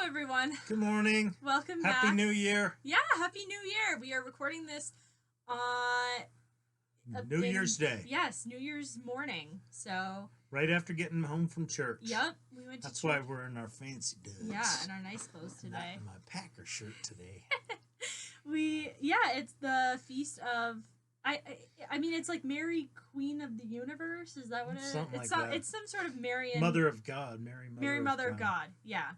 everyone. Good morning. Welcome back. Happy New Year. Yeah, Happy New Year. We are recording this New Year's Day. Yes, New Year's morning. So right after getting home from church. Yep, we went to That's church. why we're in our fancy duds. Yeah, and our nice clothes today. Not in my Packer shirt today. It's the feast of I mean it's like Mary Queen of the Universe. Is that what it is? It's some sort of Marian Mother of God. Mary Mother of God. Yeah.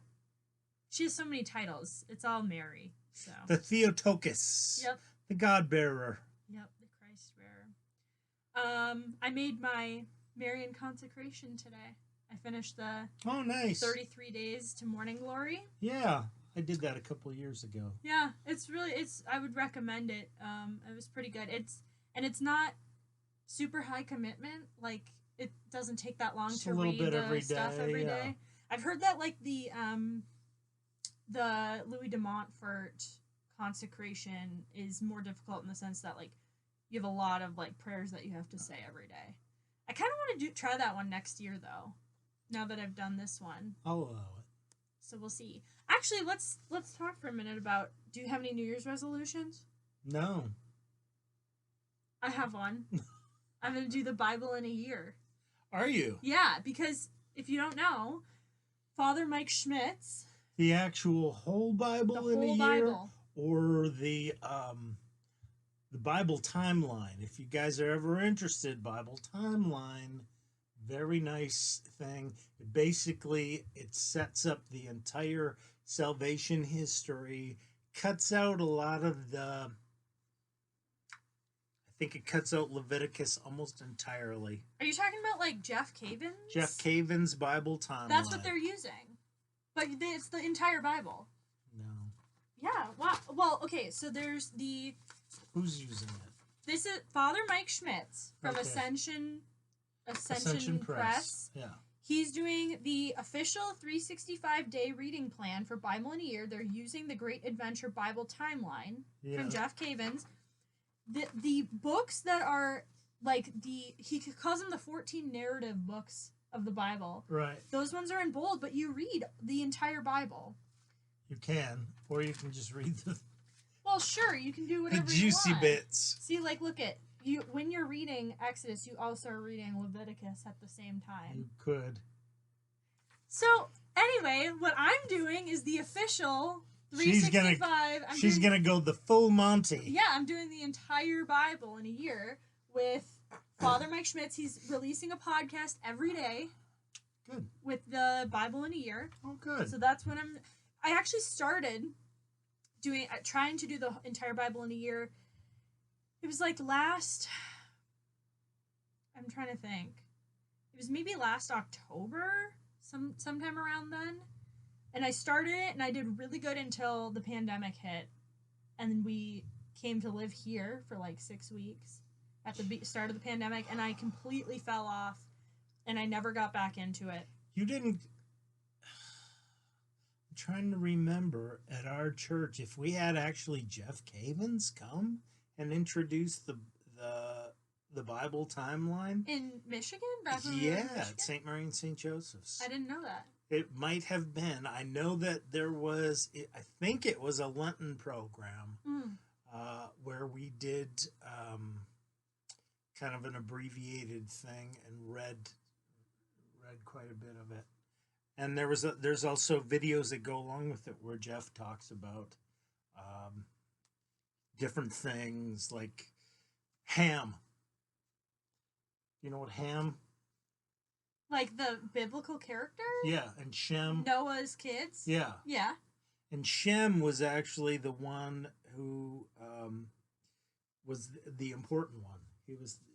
She has so many titles. It's all Mary. So the Theotokos. Yep. The God bearer. Yep, the Christ bearer. I made my Marian consecration today. I finished the 33 days to morning glory. Yeah, I did that a couple of years ago. Yeah, I would recommend it. It was pretty good. It's not super high commitment. Like it doesn't take that long to read the stuff every day. I've heard that like the Louis de Montfort consecration is more difficult in the sense that like you have a lot of like prayers that you have to say every day. I kind of want to try that one next year though. Now that I've done this one, I'll allow it. So we'll see. Actually, let's talk for a minute about. Do you have any New Year's resolutions? No. I have one. I'm gonna do the Bible in a year. Are you? Yeah, because if you don't know, Father Mike Schmitz. The actual whole Bible in a year, Bible. Or the Bible timeline. If you guys are ever interested, Bible timeline, very nice thing. It sets up the entire salvation history, cuts out a lot of the. I think it cuts out Leviticus almost entirely. Are you talking about like Jeff Cavins? Jeff Cavins' Bible timeline. That's what they're using. But it's the entire Bible. No. Yeah. Wow. Well, okay. So there's the. Who's using it? This is Father Mike Schmitz from Ascension Press. Yeah. He's doing the official 365-day reading plan for Bible in a year. They're using the Great Adventure Bible timeline from Jeff Cavins. The books that are like he calls them the 14 narrative books of the Bible. Right. Those ones are in bold, but you read the entire Bible. You can, or you can just read the. Well, sure, you can do whatever the juicy bits. See, like, look at you when you're reading Exodus, you also are reading Leviticus at the same time. You could. So anyway, what I'm doing is the official 365. She's gonna go the full Monty. Yeah, I'm doing the entire Bible in a year with Father Mike Schmitz. He's releasing a podcast every day. Good. With the Bible in a year. Oh, good. So that's when I actually started trying to do the entire Bible in a year. It was like I'm trying to think. It was maybe last October, sometime around then. And I started it, and I did really good until the pandemic hit. And then we came to live here for like 6 weeks at the start of the pandemic, and I completely fell off, and I never got back into it. You didn't... I'm trying to remember at our church if we had actually Jeff Cavins come and introduce the Bible timeline in Michigan, back when at St. Mary and St. Joseph's. I didn't know that. It might have been. I know that there was. I think it was a Lenten program where we did kind of an abbreviated thing and read quite a bit of it. And there's also videos that go along with it where Jeff talks about different things like Ham. You know what Ham? Like the biblical character? Yeah, and Shem. Noah's kids? Yeah. Yeah. And Shem was actually the one who was the important one.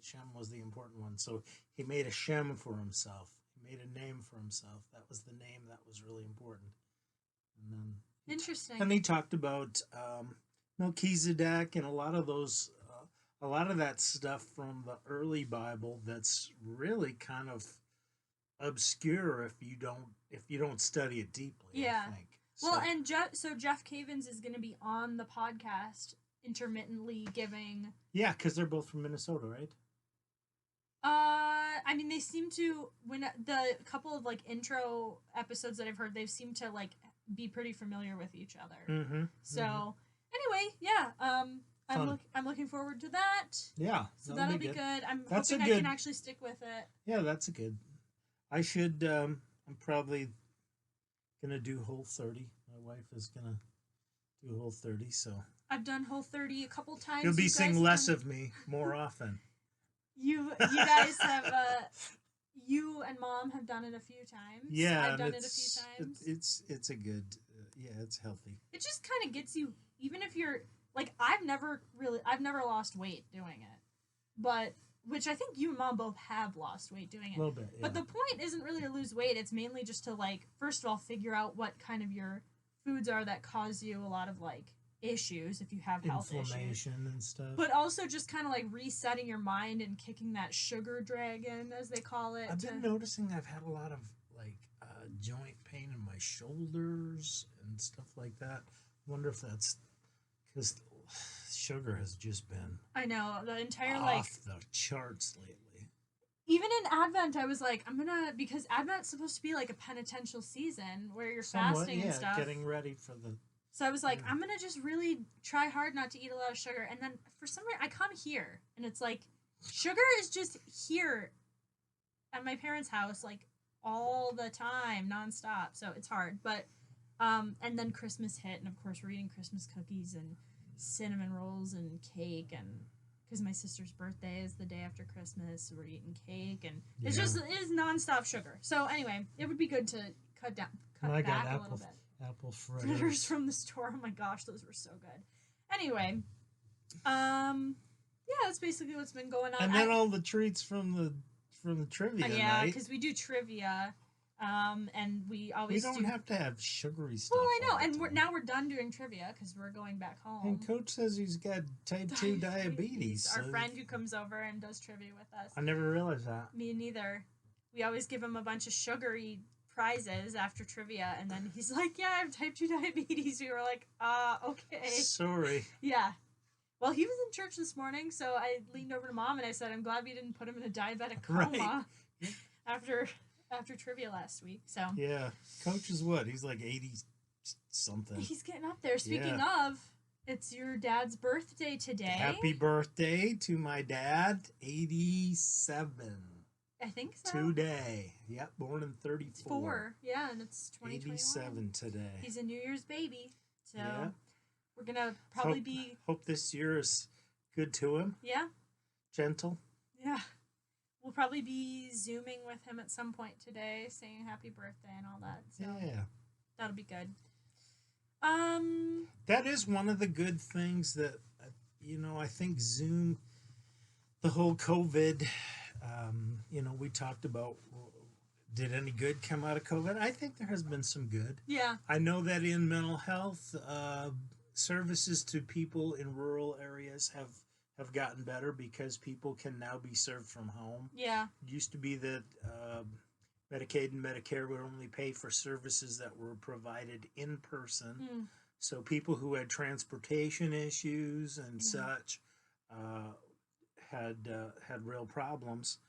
Shem was the important one. So he made a Shem for himself. He made a name for himself. That was the name that was really important. And then interesting. And he talked about Melchizedek and a lot of that stuff from the early Bible that's really kind of obscure if you don't study it deeply. Yeah. I think. Well, and Jeff Cavins is going to be on the podcast intermittently giving. Yeah, because they're both from Minnesota, right? I mean, they seem to, when the couple of like intro episodes that I've heard, they've seemed to like be pretty familiar with each other. Mm-hmm. So anyway, yeah, I'm looking forward to that. Yeah, so that'll be good. I'm That's hoping I can actually stick with it. Yeah, that's a good. I should. I'm probably gonna do Whole30. My wife is gonna do Whole30, so I've done Whole30 a couple times. you'll be seeing less of me more often. You guys have you and Mom have done it a few times. Yeah, I've done it a few times. It's a good. Yeah, it's healthy. It just kind of gets you, even if you're like, I've never lost weight doing it, but which I think you and Mom both have lost weight doing it. A little bit, yeah. But the point isn't really to lose weight. It's mainly just to, like, first of all, figure out what kind of your foods are that cause you a lot of, like, issues if you have health issues. Inflammation and stuff. But also just kind of, like, resetting your mind and kicking that sugar dragon, as they call it. I've been noticing I've had a lot of, like, joint pain in my shoulders and stuff like that. I wonder if that's because sugar has just been the entire off the charts lately. Even in Advent, I was like, because Advent's supposed to be like a penitential season where you're fasting and stuff. Getting ready for the. So I was like, I'm gonna just really try hard not to eat a lot of sugar, and then for some reason I come here, and it's like, sugar is just here, at my parents' house, like all the time, nonstop. So it's hard, but and then Christmas hit, and of course we're eating Christmas cookies and cinnamon rolls and cake, and because my sister's birthday is the day after Christmas, so we're eating cake, and it is nonstop sugar. So anyway, it would be good to cut back a little bit. Apple fritters from the store. Oh my gosh, those were so good. Anyway, yeah, that's basically what's been going on. And then all the treats from the trivia night. Yeah, because we do trivia. And we always don't have to have sugary stuff. Well, I know, and now we're done doing trivia because we're going back home. And Coach says he's got type 2 diabetes. Our friend who comes over and does trivia with us. I never realized that. Me neither. We always give him a bunch of sugary prizes after trivia, and then he's like, "Yeah, I have type 2 diabetes." We were like, okay." Sorry. Yeah. Well, he was in church this morning, so I leaned over to Mom and I said, "I'm glad we didn't put him in a diabetic coma after trivia last week." So yeah, Coach is what? He's like 80 something. He's getting up there. Speaking of, it's your dad's birthday today. Happy birthday to my dad, 87. I think so. Today. Yep, born in 34. Yeah, and it's 2021. 87 today. He's a New Year's baby. So we're going to probably Hope this year is good to him. Yeah. Gentle. Yeah. We'll probably be Zooming with him at some point today, saying happy birthday and all that. So yeah. That'll be good. That is one of the good things that, I think Zoom, the whole COVID, we talked about, did any good come out of COVID? I think there has been some good. Yeah. I know that in mental health, services to people in rural areas have gotten better because people can now be served from home. Yeah. It used to be that Medicaid and Medicare would only pay for services that were provided in person. Mm. So people who had transportation issues and such had real problems.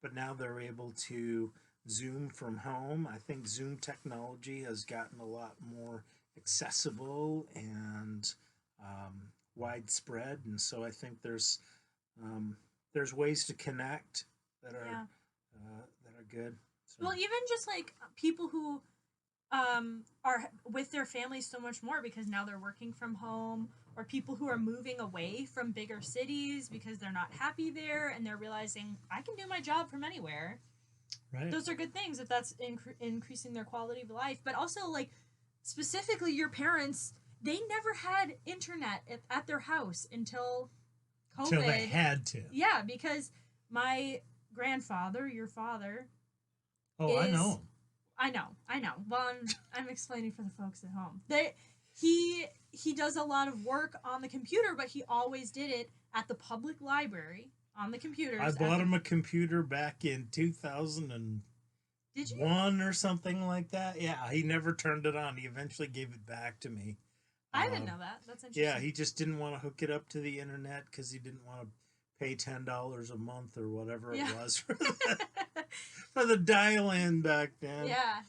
But now they're able to Zoom from home. I think Zoom technology has gotten a lot more accessible and widespread, and so I think there's ways to connect that are good. So. Well, even just like people who are with their families so much more because now they're working from home, or people who are moving away from bigger cities because they're not happy there and they're realizing I can do my job from anywhere. Right. Those are good things if that's increasing their quality of life. But also, like, specifically your parents, they never had internet at their house until COVID. Until they had to. Yeah, because my grandfather, your father... Oh, I know. I know. Well, I'm explaining for the folks at home. He does a lot of work on the computer, but he always did it at the public library on the computers. I bought him a computer back in 2001 Did you? or something like that. Yeah, he never turned it on. He eventually gave it back to me. I didn't know that. That's interesting. Yeah, he just didn't want to hook it up to the internet because he didn't want to pay $10 a month or whatever it was for the dial-in back then. Yeah.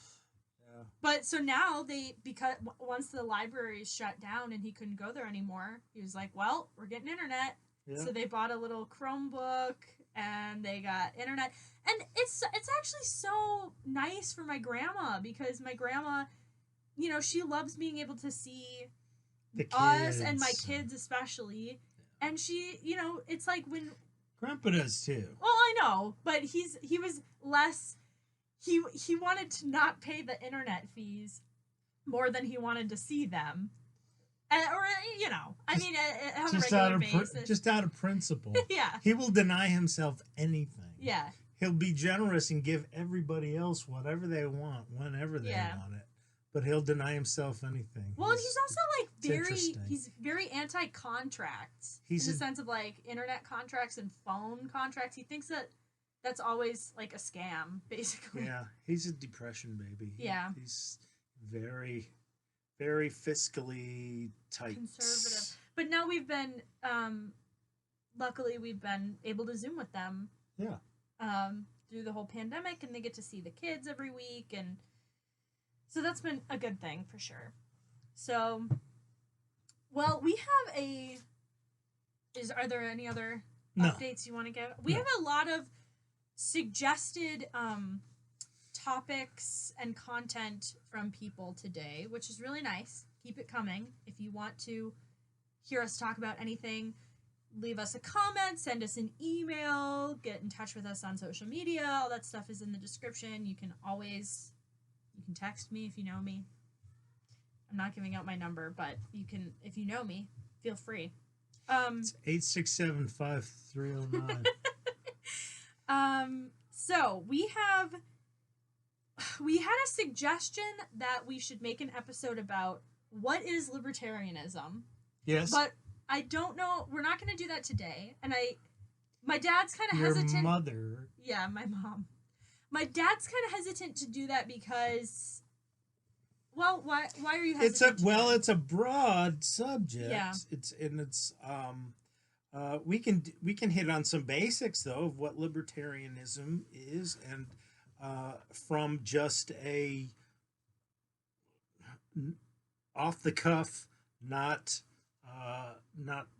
But so now because once the library shut down and he couldn't go there anymore, he was like, well, we're getting internet. Yeah. So they bought a little Chromebook and they got internet. And it's actually so nice for my grandma because my grandma, you know, she loves being able to see us and my kids especially. And she, you know, it's like when Grandpa does too. Well, I know, but he was less he wanted to not pay the internet fees more than he wanted to see them. Or you know, I mean, on a regular basis. Just out of principle. Yeah. He will deny himself anything. Yeah. He'll be generous and give everybody else whatever they want, whenever they want it. But he'll deny himself anything. Well, and he's also like he's very anti-contracts in the sense of like internet contracts and phone contracts. He thinks that that's always like a scam, basically. Yeah, he's a depression baby. Yeah. He's very, very fiscally tight. Conservative. But now we've been, luckily we've been able to Zoom with them. Yeah. Through the whole pandemic, and they get to see the kids every week, and so that's been a good thing for sure. So, well, we have are there any other updates you want to give? We have a lot of suggested topics and content from people today, which is really nice. Keep it coming. If you want to hear us talk about anything, leave us a comment, send us an email, get in touch with us on social media. All that stuff is in the description. You can text me if you know me. I'm not giving out my number, but you can, if you know me, feel free. It's 867-5309. So we had a suggestion that we should make an episode about what is libertarianism. Yes. But I don't know. We're not going to do that today. And my dad's kind of hesitant. Your mother. Yeah, my mom. My dad's kind of hesitant to do that because, well, why are you hesitant? It's a broad subject. Yeah. We can hit on some basics though of what libertarianism is, and from just a off the cuff, not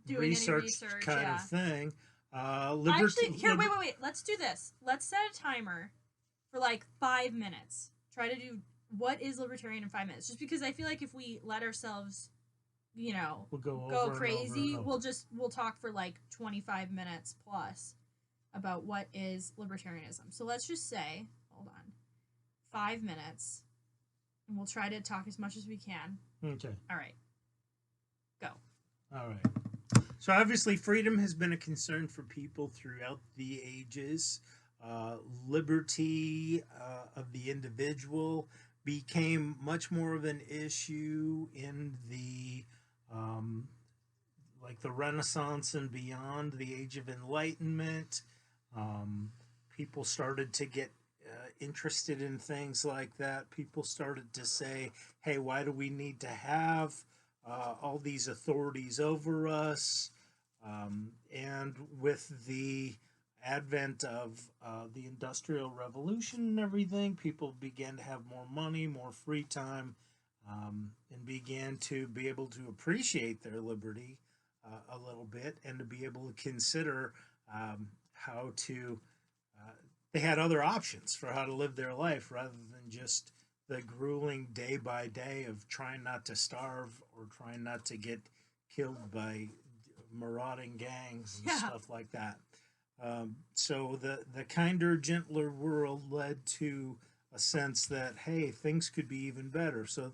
doing research kind of thing. Actually, here, wait. Let's do this. Let's set a timer for like 5 minutes. Try to do what is libertarian in 5 minutes. Just because I feel like if we let ourselves, you know, we'll go crazy, we'll talk for like 25 minutes plus about what is libertarianism. So let's just say, hold on, 5 minutes, and we'll try to talk as much as we can. Okay. All right. Go. All right. So obviously freedom has been a concern for people throughout the ages. Liberty of the individual became much more of an issue in the like the Renaissance and beyond, the Age of Enlightenment. People started to get interested in things like that. People started to say, hey, why do we need to have all these authorities over us? And with the advent of the Industrial Revolution and everything, people began to have more money, more free time, and began to be able to appreciate their liberty a little bit, and to be able to consider how to they had other options for how to live their life rather than just the grueling day by day of trying not to starve or trying not to get killed by marauding gangs and stuff like that. So the kinder, gentler world led to a sense that, hey, things could be even better. So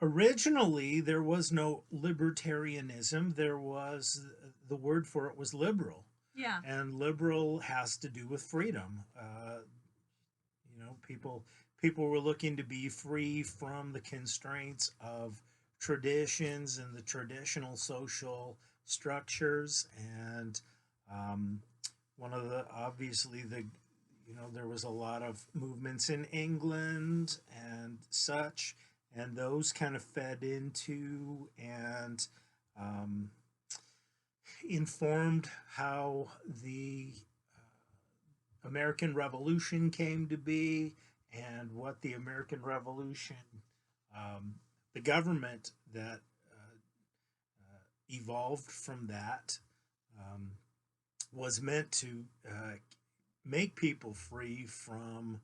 originally there was no libertarianism. There was, the word for it was liberal. Yeah. And liberal has to do with freedom. You know, people were looking to be free from the constraints of traditions and the traditional social structures. And one of the, obviously, there was a lot of movements in England and such, and those kind of fed into and informed how the American Revolution came to be, and what the American Revolution, the government that evolved from that, um, was meant to make people free from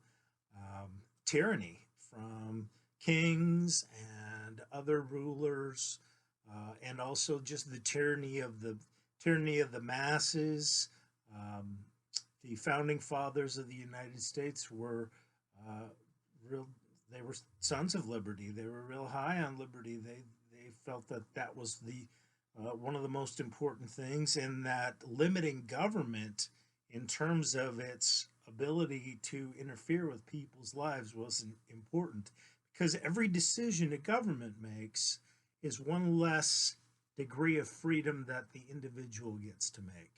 tyranny, from kings and other rulers, and also just the tyranny of the masses. Um, the founding fathers of the United States were uh, real. They were sons of liberty. They were real high on liberty. They felt that that was the one of the most important things, and that limiting government in terms of its ability to interfere with people's lives was important, because every decision a government makes is one less degree of freedom that the individual gets to make.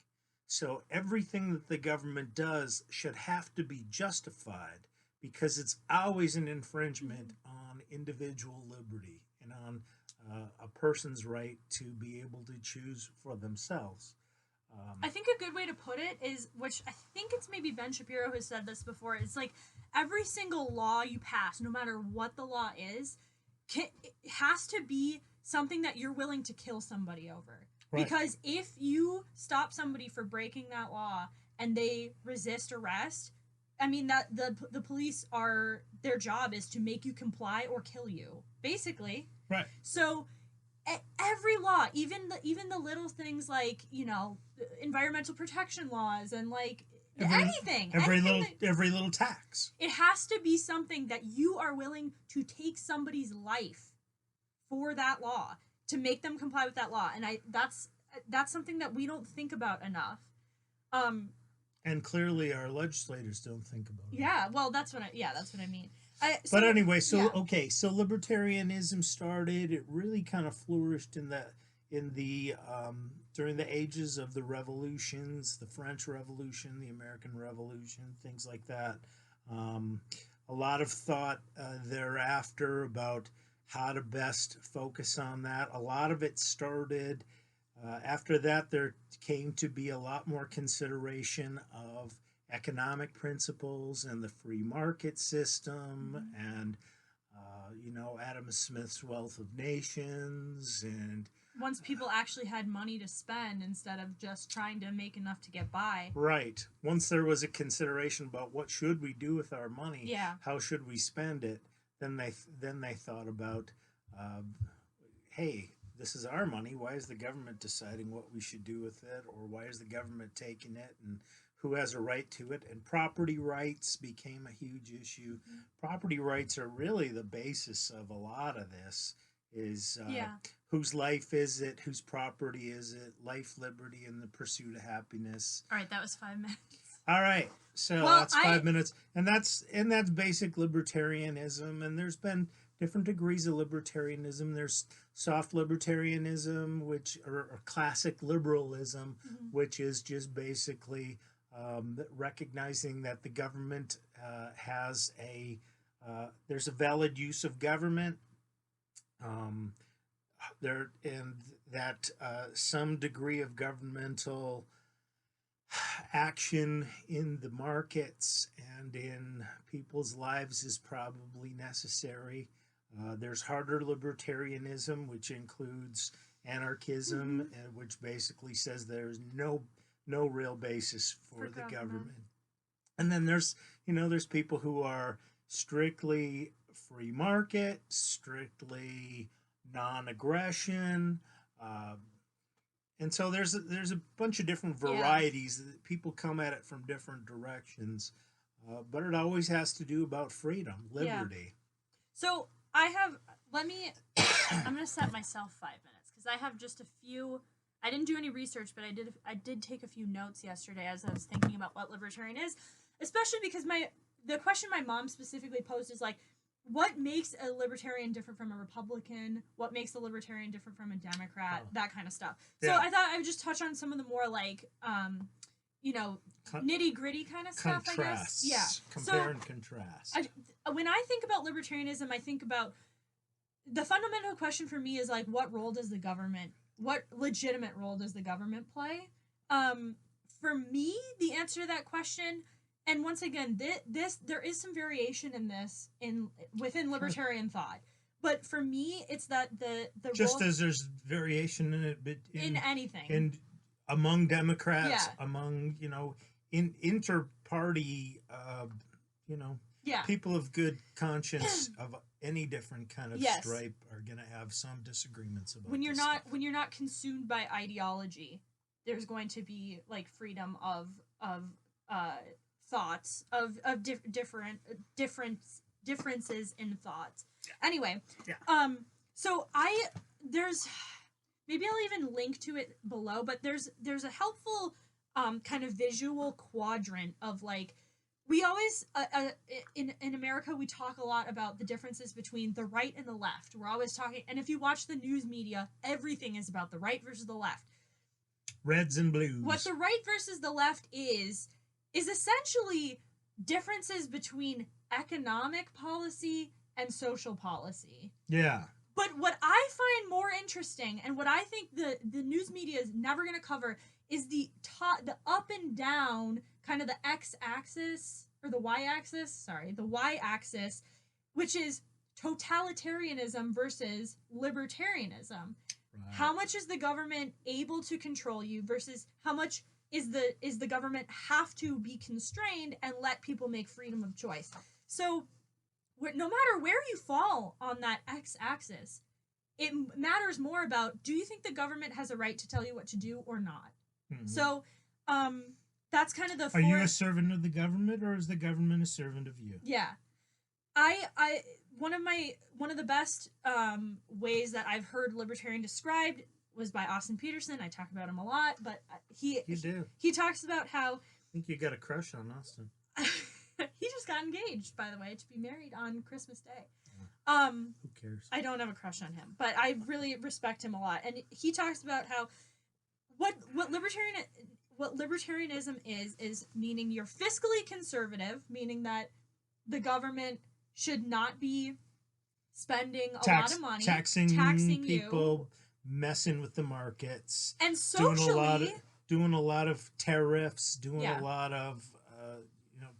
So everything that the government does should have to be justified, because it's always an infringement on individual liberty and on a person's right to be able to choose for themselves. I think a good way to put it is, which I think it's maybe Ben Shapiro who said this before, it's like every single law you pass, no matter what the law is, it has to be something that you're willing to kill somebody over. Right. Because if you stop somebody for breaking that law and they resist arrest, I mean, that the police are, their job is to make you comply or kill you, basically. Right. So every law, even the little things like, environmental protection laws and like every little tax, it has to be something that you are willing to take somebody's life for that law, to make them comply with that law. And that's something that we don't think about enough. And clearly our legislators don't think about it. Yeah, well, that's what I mean. But anyway, so libertarianism started. It really kind of flourished in the during the ages of the revolutions, the French Revolution, the American Revolution, things like that. A lot of thought thereafter about how to best focus on that. A lot of it started after that. There came to be a lot more consideration of economic principles and the free market system, and Adam Smith's Wealth of Nations. And once people actually had money to spend instead of just trying to make enough to get by. Right. Once there was a consideration about what should we do with our money, how should we spend it, then they thought about, hey, this is our money. Why is the government deciding what we should do with it? Or why is the government taking it? And who has a right to it? And property rights became a huge issue. Property rights are really the basis of a lot of this. Is whose life is it? Whose property is it? Life, liberty, and the pursuit of happiness. All right, that was 5 minutes. All right, so that's 5 minutes, and that's basic libertarianism. And there's been different degrees of libertarianism. There's soft libertarianism, or classic liberalism, which is just basically recognizing that the government has there's a valid use of government. That some degree of governmental action in the markets and in people's lives is probably necessary. There's harder libertarianism, which includes anarchism, and which basically says there's no real basis for the government. And then there's people who are strictly free market, strictly non-aggression, and so there's a bunch of different varieties. That people come at it from different directions, but it always has to do about freedom, liberty. So I'm going to set myself 5 minutes, because I have just a few. I didn't do any research, but I did take a few notes yesterday as I was thinking about what libertarian is, especially because the question my mom specifically posed is like, what makes a libertarian different from a Republican? What makes a libertarian different from a Democrat? That kind of stuff. So I thought I would just touch on some of the more like, nitty gritty kind of stuff, I guess. Yeah. Compare and contrast. When I think about libertarianism, I think about the fundamental question for me is like, what legitimate role does the government play? For me, the answer to that question and once again, this there is some variation in this within libertarian thought. But for me, it's that the just as there's variation in it, but in anything, in among Democrats, Yeah. among in inter-party, people of good conscience of any different kind of Yes. stripe are going to have some disagreements about when you're this not stuff. consumed by ideology, there's going to be like freedom of thoughts of differences in thoughts. Anyway, Yeah. so there's maybe I'll even link to it below, but there's a helpful kind of visual quadrant of like we always in America we talk a lot about the differences between the right and the left. We're always talking, and if you watch the news media, everything is about the right versus the left. Reds and blues. What the right versus the left is essentially differences between economic policy and social policy. Yeah. But what I find more interesting, and what I think the news media is never going to cover, is the up and down, kind of the x-axis, or the y-axis, which is totalitarianism versus libertarianism. Right. How much is the government able to control you versus how much is the government have to be constrained and let people make freedom of choice? So no matter where you fall on that x-axis, it matters more about, do you think the government has a right to tell you what to do or not? Mm-hmm. So that's kind of the Are you a servant of the government, or is the government a servant of you? Yeah. One of the best ways that I've heard libertarian described was by Austin Peterson. I talk about him a lot, but he talks about how I think you got a crush on Austin. He just got engaged, by the way, to be married on Christmas Day. Who cares? I don't have a crush on him, but I really respect him a lot. And he talks about how what libertarianism is meaning you're fiscally conservative, meaning that the government should not be spending a lot of money, taxing people, messing with the markets, and socially doing a lot of tariffs, doing a lot of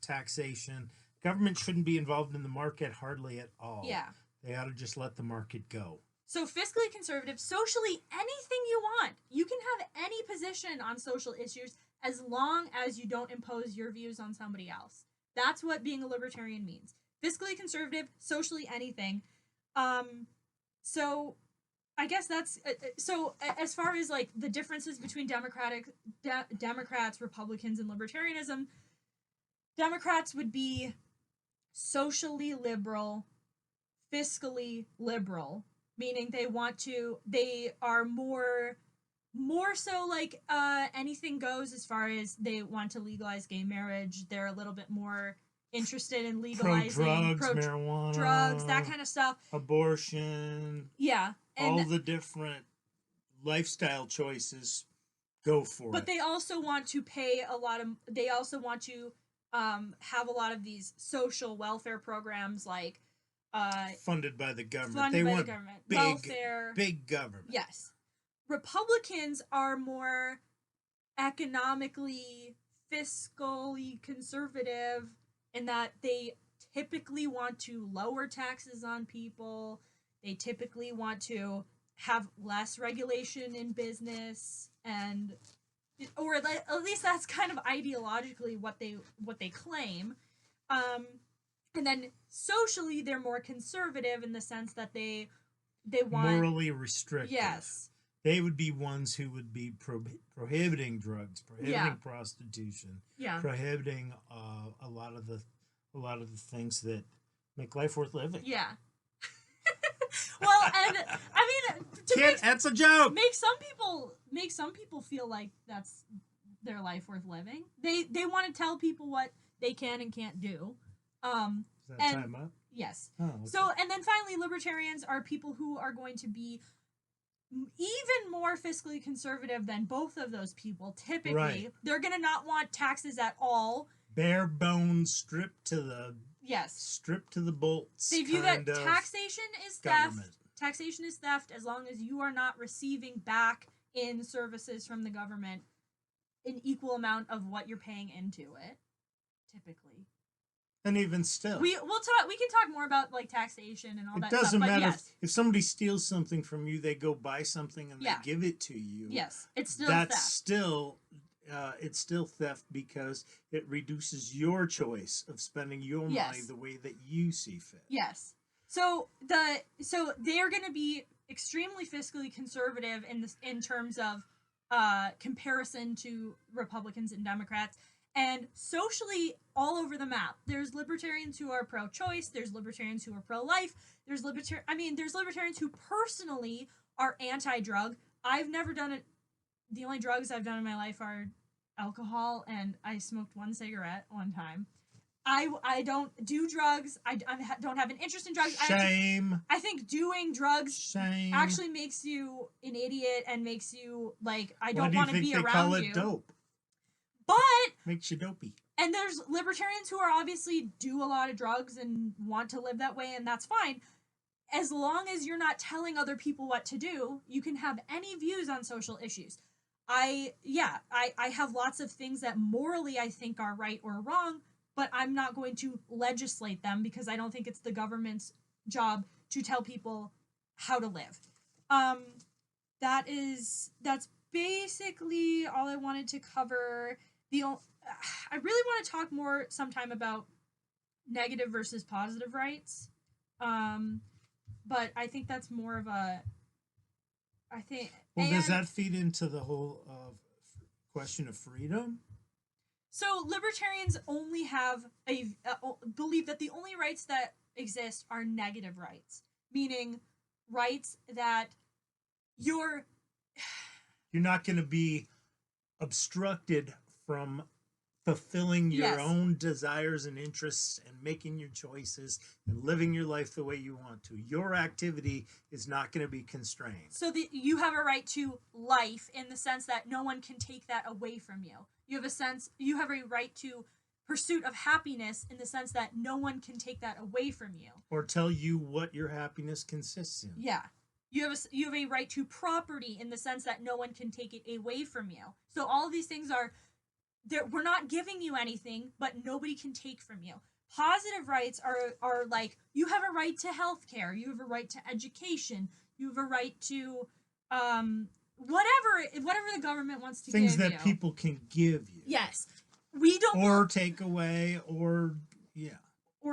taxation. Government shouldn't be involved in the market hardly at all. Yeah, they ought to just let the market go. So fiscally conservative, socially, anything you want. You can have any position on social issues as long as you don't impose your views on somebody else. That's what being a libertarian means. Fiscally conservative, socially anything. So I guess that's so as far as like the differences between Democrats, Republicans, and libertarianism, Democrats would be socially liberal, fiscally liberal, meaning they are more so like anything goes as far as they want to legalize gay marriage. They're a little bit more interested in legalizing marijuana, drugs, that kind of stuff, abortion, and all the different lifestyle choices. Go for it. But they also want to have a lot of these social welfare programs, like funded by the government. They want welfare, big government. Yes. Republicans are more economically, fiscally conservative in that they typically want to lower taxes on people. They typically want to have less regulation in business, or at least that's kind of ideologically what they claim. And then socially, they're more conservative in the sense that they want morally restrictive. Yes. They would be ones who would be prohibiting drugs, prohibiting prostitution, prohibiting a lot of the things that make life worth living. Yeah. Well, and I mean, that's a joke. Make some people feel like that's their life worth living. They want to tell people what they can and can't do. Is that time up? Yes. Oh, okay. So, and then finally, libertarians are people who are going to be even more fiscally conservative than both of those people. Typically, they're going to not want taxes at all. Bare bones, stripped to the bolts. They view that taxation is theft. Taxation is theft as long as you are not receiving back in services from the government an equal amount of what you're paying into it. typically. And even still, We can talk more about like taxation and all that it doesn't stuff, but matter yes. if somebody steals something from you, they go buy something and they give it to you. Yes, it's still that's theft. still it's still theft because it reduces your choice of spending your money the way that you see fit. Yes. So they are going to be extremely fiscally conservative in terms of comparison to Republicans and Democrats, and socially all over the map. There's libertarians who are pro-choice. There's libertarians who are pro-life. There's libertarians who personally are anti-drug. I've never done it. The only drugs I've done in my life are alcohol, and I smoked one cigarette one time. I don't do drugs. I don't have an interest in drugs. Shame. I think doing drugs actually makes you an idiot and makes you like I don't want to be around you. Why do you think they call it dope? But makes you dopey. And there's libertarians who are obviously do a lot of drugs and want to live that way, and that's fine. As long as you're not telling other people what to do, you can have any views on social issues. I have lots of things that morally I think are right or wrong, but I'm not going to legislate them because I don't think it's the government's job to tell people how to live. That's basically all I wanted to cover. I really want to talk more sometime about negative versus positive rights. But I think that's more of a does that feed into the whole question of freedom? So libertarians only have believe that the only rights that exist are negative rights, meaning rights that you're not going to be obstructed from fulfilling your own desires and interests and making your choices and living your life the way you want to. Your activity is not going to be constrained. So you have a right to life in the sense that no one can take that away from you. You have a right to pursuit of happiness in the sense that no one can take that away from you. Or tell you what your happiness consists in. Yeah. You have a right to property in the sense that no one can take it away from you. So all of these things we're not giving you anything, but nobody can take from you. Positive rights are like, you have a right to health care, you have a right to education, you have a right to whatever the government wants to give you. Things that people can give you. Yes. We don't or take away or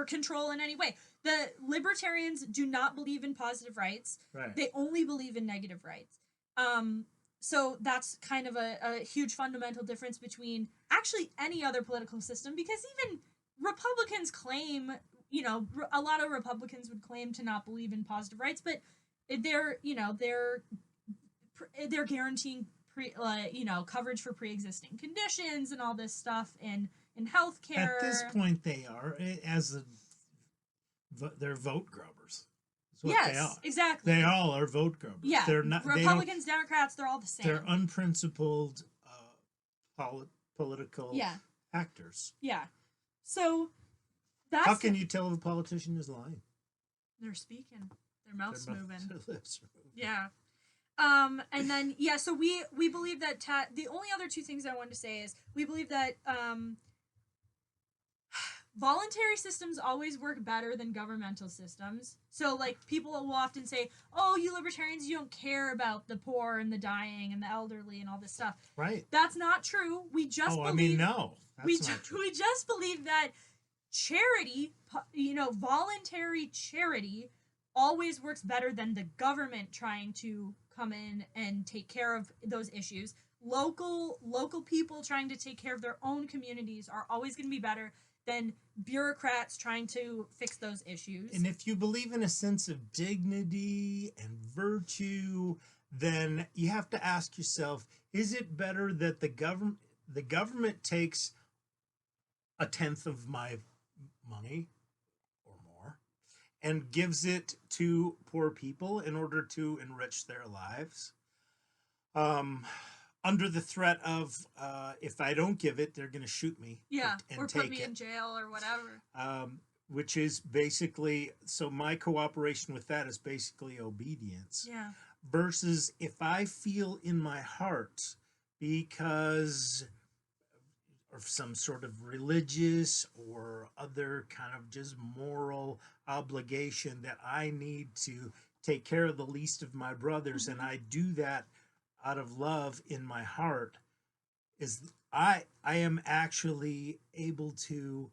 control in any way. The libertarians do not believe in positive rights. Right. They only believe in negative rights. So that's kind of a huge fundamental difference between actually any other political system, because even Republicans claim, a lot of Republicans would claim to not believe in positive rights, but they're guaranteeing coverage for pre-existing conditions and all this stuff in healthcare. At this point, they are they're vote grubbers. Yes, they are. Exactly. They all are vote grubbers. Yeah, they're not Republicans, Democrats. They're all the same. They're unprincipled political actors. Yeah. So that's how can you tell if a politician is lying? They're speaking. Their mouth's moving. Their lips are moving. Yeah. And then so we believe that the only other two things I wanted to say is we believe that voluntary systems always work better than governmental systems. So, like, people will often say, oh, you libertarians, you don't care about the poor and the dying and the elderly and all this stuff. Right. That's not true. We just believe... no. That's not true. We just believe that charity, voluntary charity always works better than the government trying to come in and take care of those issues. Local people trying to take care of their own communities are always going to be better than bureaucrats trying to fix those issues. And if you believe in a sense of dignity and virtue, then you have to ask yourself, is it better that the government takes 1/10 of my money or more and gives it to poor people in order to enrich their lives? Under the threat of, if I don't give it, they're going to shoot me. Yeah, and or take put me in jail or whatever. Which is basically, so my cooperation with that is basically obedience. Yeah. Versus if I feel in my heart, because some sort of religious or other kind of just moral obligation that I need to take care of the least of my brothers, and I do that out of love in my heart, is I am actually able to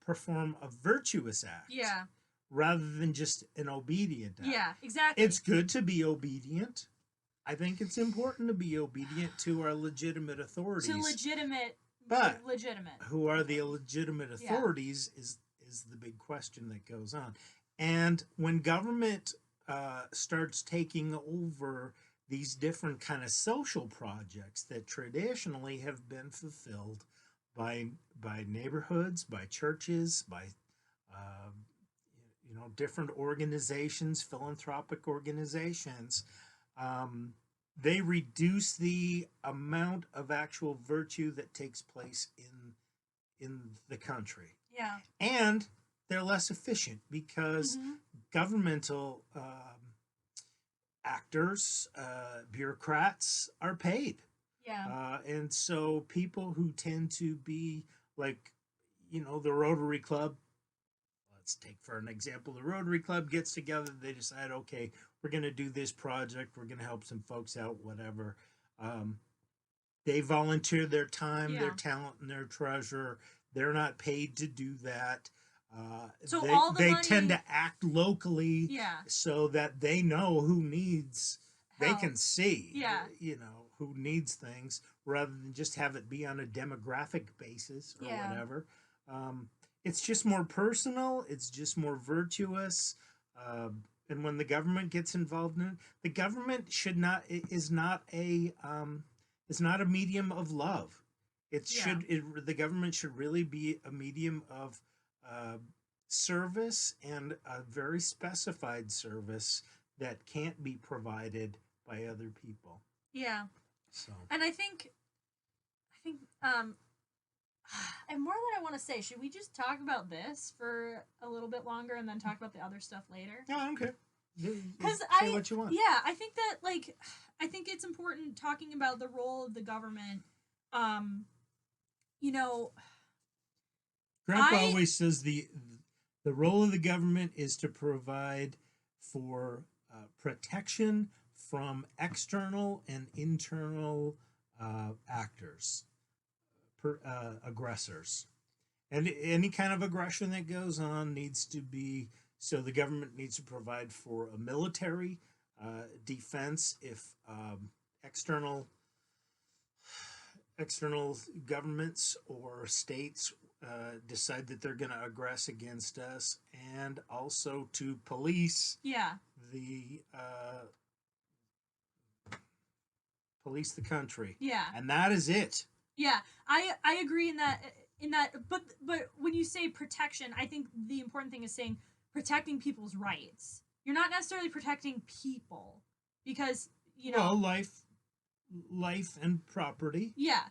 perform a virtuous act. Yeah. Rather than just an obedient act. Yeah, exactly. It's good to be obedient. I think it's important to be obedient to our legitimate authorities. To legitimate. Who are the illegitimate authorities is the big question that goes on. And when government starts taking over these different kind of social projects that traditionally have been fulfilled by neighborhoods, by churches, by different organizations, philanthropic organizations, they reduce the amount of actual virtue that takes place in the country. Yeah. And they're less efficient because governmental actors, bureaucrats are paid. Yeah. And so people who tend to be like, the Rotary Club, let's take for an example, the Rotary Club gets together, they decide, okay, we're going to do this project, we're going to help some folks out, whatever. They volunteer their time, their talent, and their treasure. They're not paid to do that. So they money, tend to act locally, so that they know who needs, help. They can see, who needs things, rather than just have it be on a demographic basis or whatever. It's just more personal. It's just more virtuous. And when the government gets involved in it, the government is not a medium of love. The government should really be a medium of service, and a very specified service that can't be provided by other people. Yeah. So. And I think, and more than I want to say, should we just talk about this for a little bit longer and then talk about the other stuff later? Oh, okay. Because say what you want. Yeah, I think that, I think it's important talking about the role of the government. Grandpa always says the role of the government is to provide for protection from external and internal actors, aggressors. And any kind of aggression that goes on needs to be, so the government needs to provide for a military defense if external governments or states decide that they're going to aggress against us, and also to police the country. Yeah. And that is it. Yeah, I agree in that, but when you say protection, I think the important thing is saying protecting people's rights. You're not necessarily protecting people, because life and property. Yeah,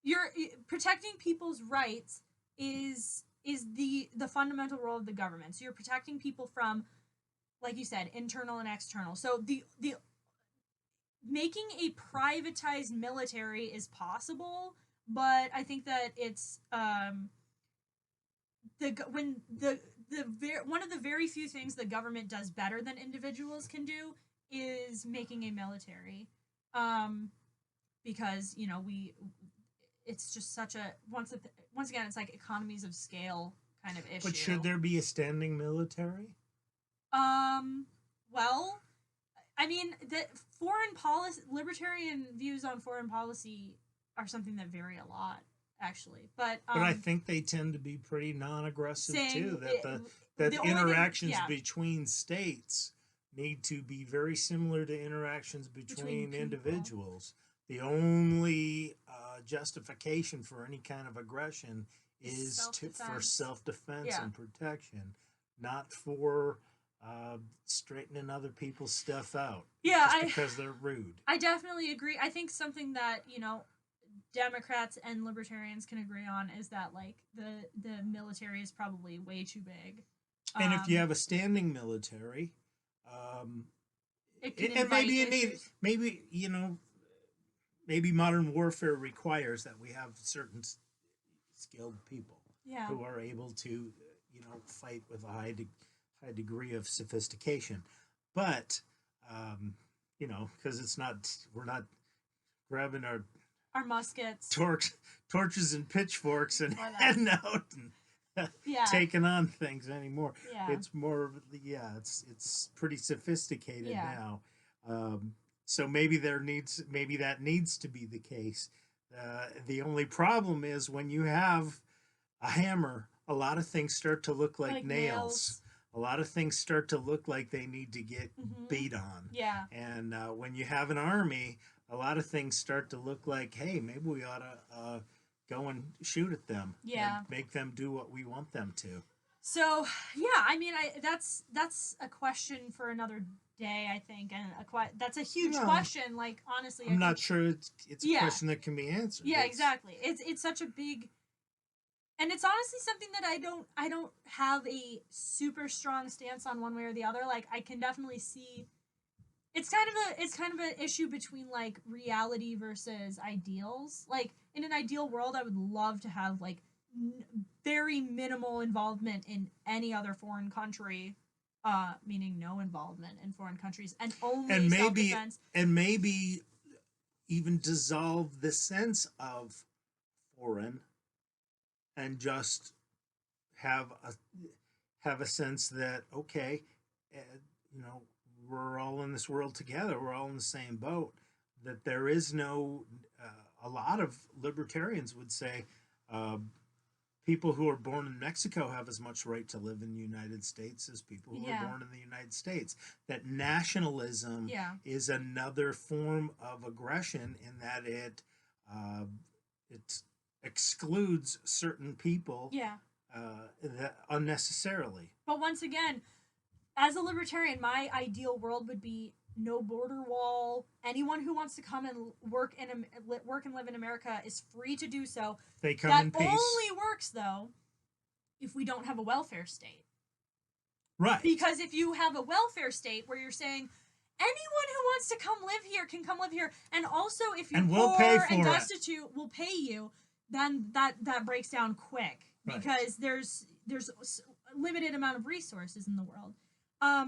you're protecting people's rights is the fundamental role of the government. So you're protecting people from, like you said, internal and external. So the making a privatized military is possible, but I think that it's one of the very few things the government does better than individuals can do is making a military, because it's just such a once again it's like economies of scale kind of issue. But should there be a standing military? Well, I mean, the foreign policy, libertarian views on foreign policy are something that vary a lot, actually. But I think they tend to be pretty non-aggressive too. That the interactions between states need to be very similar to interactions between individuals. The only justification for any kind of aggression is for self-defense and protection, not for straightening other people's stuff out. Yeah, because they're rude. I definitely agree. I think something that Democrats and libertarians can agree on is that the military is probably way too big. And if you have a standing military, maybe modern warfare requires that we have certain skilled people Yeah. who are able to, fight with a high degree of sophistication. But, because we're not grabbing our muskets. torches and pitchforks and Or that. heading out and Yeah. taking on things anymore. Yeah. It's more, it's pretty sophisticated Yeah. now. So maybe that needs to be the case. The only problem is when you have a hammer, a lot of things start to look like nails. A lot of things start to look like they need to get beat on. Yeah. And when you have an army, a lot of things start to look like, hey, maybe we ought to go and shoot at them. Yeah. And make them do what we want them to. So, yeah, I mean, that's a question for another day, I think, and that's a huge question. Like, honestly, I'm not sure it's a question that can be answered. Yeah, exactly. It's such a big, and it's honestly something that I don't have a super strong stance on one way or the other. Like, I can definitely see it's kind of an issue between like reality versus ideals. Like, in an ideal world, I would love to have like very minimal involvement in any other foreign country, meaning no involvement in foreign countries, and only self-defense. And maybe even dissolve the sense of foreign and just have a sense that, okay, we're all in this world together. We're all in the same boat. That there is no, a lot of libertarians would say, people who are born in Mexico have as much right to live in the United States as people who are born in the United States. That nationalism is another form of aggression in that it excludes certain people unnecessarily. But once again, as a libertarian, my ideal world would be no border wall. Anyone who wants to come and work and live in America is free to do so. They come in peace. That only works, though, if we don't have a welfare state. Right. Because if you have a welfare state where you're saying anyone who wants to come live here can come live here, and also if you're poor and destitute, we'll pay you, then that breaks down quick because there's a limited amount of resources in the world. I